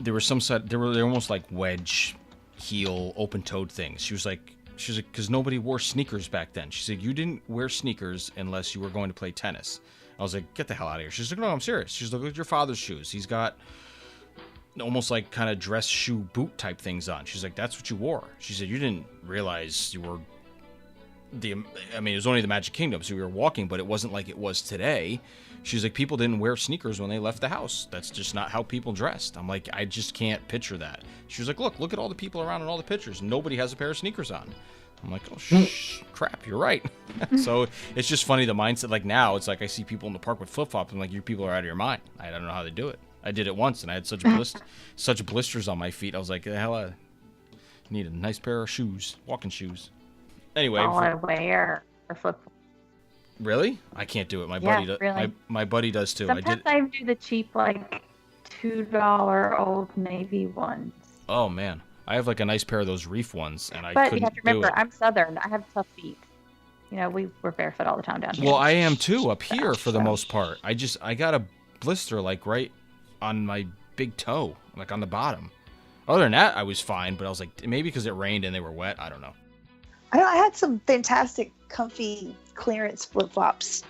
There were they're almost like wedge heel, open-toed things. She was like, because nobody wore sneakers back then. She said, you didn't wear sneakers unless you were going to play tennis. I was like, get the hell out of here. She's like, no, I'm serious. She's like, look at your father's shoes. He's got almost like kind of dress shoe boot type things on. She's like, that's what you wore. She said, you didn't realize you were it was only the Magic Kingdom, so we were walking, but it wasn't like it was today. She's like, people didn't wear sneakers when they left the house. That's just not how people dressed. I'm like, I just can't picture that. She was like, look at all the people around in all the pictures. Nobody has a pair of sneakers on. I'm like, oh, crap, you're right. So it's just funny, the mindset. Like now, it's like I see people in the park with flip-flops. I'm like, you people are out of your mind. I don't know how they do it. I did it once, and I had such blisters on my feet. I was like, the hell, I need a nice pair of shoes, walking shoes. Anyway. All I wear are flip-flops. Really? I can't do it. My buddy does. Really? My buddy does too. Sometimes I do the cheap, like $2 Old Navy ones. Oh man. I have like a nice pair of those reef ones, and I couldn't do it. But you have to remember, I'm Southern. I have tough feet. We were barefoot all the time down here. Well, I am too up here for the most part. I got a blister like right on my big toe, like on the bottom. Other than that, I was fine, but I was like, maybe because it rained and they were wet. I don't know. I had some fantastic, comfy clearance flip-flops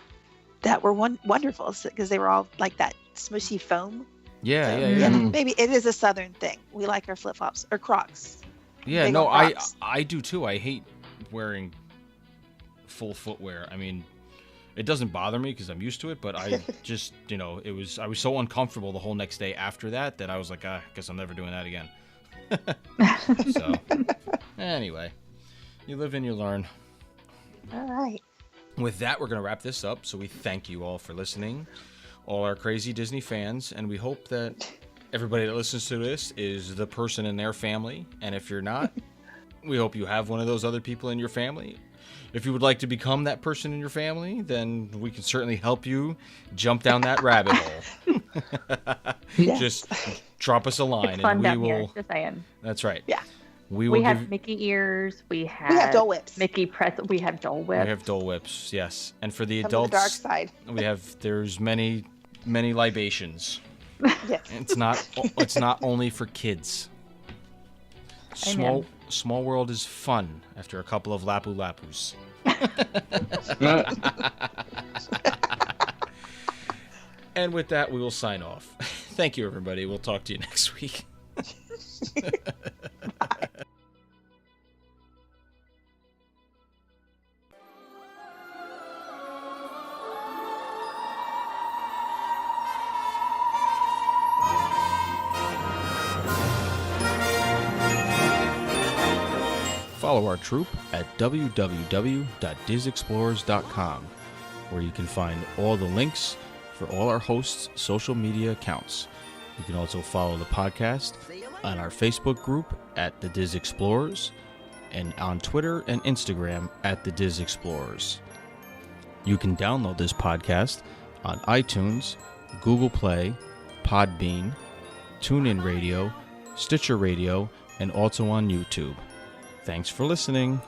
that were wonderful because they were all like that smushy foam. Yeah. Maybe it is a Southern thing. We like our flip-flops or Crocs. Yeah, no, I do too. I hate wearing full footwear. I mean, it doesn't bother me because I'm used to it, but I just, I was so uncomfortable the whole next day after that I was like, I guess I'm never doing that again. So, anyway, you live and you learn. All right. With that, we're going to wrap this up. So we thank you all for listening, all our crazy Disney fans, and we hope that everybody that listens to this is the person in their family. And if you're not, we hope you have one of those other people in your family. If you would like to become that person in your family, then we can certainly help you jump down that rabbit hole. Yes. Just drop us a line, it's fun and we down will. Here, just saying. That's right. Yeah. We have Mickey ears. We have Dole Whips. Mickey pretzel. We have Dole Whips. We have Dole Whips. Yes, and for the Some adults, of the dark side. there's many Yes. libations. It's not only for kids. Small World is fun after a couple of Lapu Lapus. And with that, we will sign off. Thank you, everybody. We'll talk to you next week. Follow our troupe at www.dizexplorers.com, where you can find all the links for all our hosts' social media accounts. You can also follow the podcast on our Facebook group at The Diz Explorers and on Twitter and Instagram at The Diz Explorers. You can download this podcast on iTunes, Google Play, Podbean, TuneIn Radio, Stitcher Radio, and also on YouTube. Thanks for listening.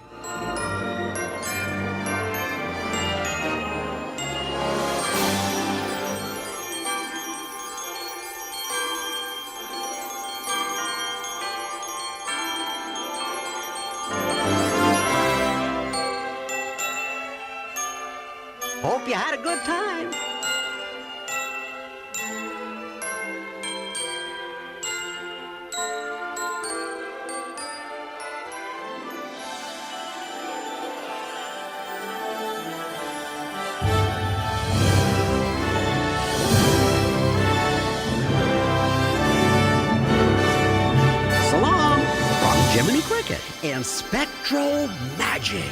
Hope you had a good time. So long from Jiminy Cricket and Spectro Magic.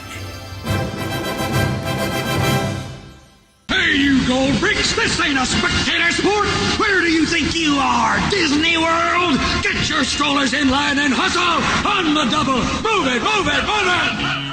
Hey, you gold bricks, this ain't a spectator sport. Where do you think you are, Disney World? Get your strollers in line and hustle on the double. Move it, move it, move it!